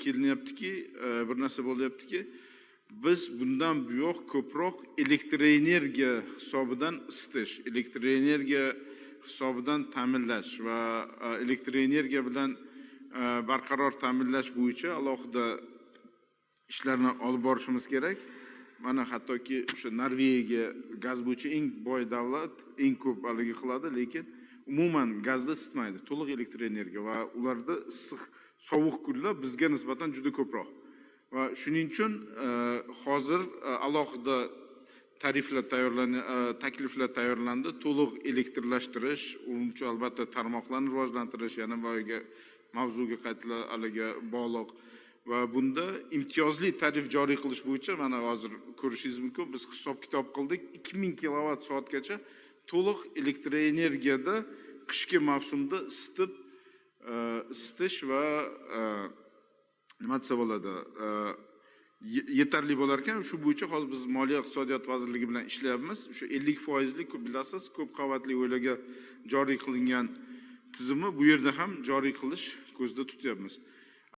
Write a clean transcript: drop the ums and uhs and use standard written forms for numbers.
kelinyaptiki, bir narsa bo'lyaptiki, biz bundan buyoq ko'proq elektroenergiya hisobidan isitish, elektroenergiya hisobidan ta'minlash va elektroenergiya bilan barqaror ta'minlash bo'yicha alohida ishlarni olib borishimiz kerak. Mana hattoki o'sha Norvegiya gaz bo'yicha eng boy davlat, eng ko'p haligi qiladi, lekin umuman gazda isitmaydi, to'liq elektroenergiya va ularda issiq sovuq kunlar bizga nisbatan juda ko'proq. Va shuning uchun hozir alohida takliflar tayyorlandi, to'liq elektrlashtirish, uning uchun albatta tarmoqlarni rivojlantirish, yana boyagi mavzuga qaytiliga bog'liq. Va bunda imtiyozli tarif joriy qilish bo'yicha mana hozir ko'rishingiz mumkin, biz hisob-kitob qildik, 2000 kilovat soatgacha to'liq elektroenergiyada qishki mavsumda isitish va nima desa bo'ladi, yetarli bo'lar ekan. Shu bo'yicha hozir biz Moliya iqtisodiyot vazirligi bilan ishlayapmiz. O'sha 50% bilasiz, ko'p qavatli oilaga joriy qilingan tizimni bu yerda ham joriy qilish ko'zda tutyapmiz.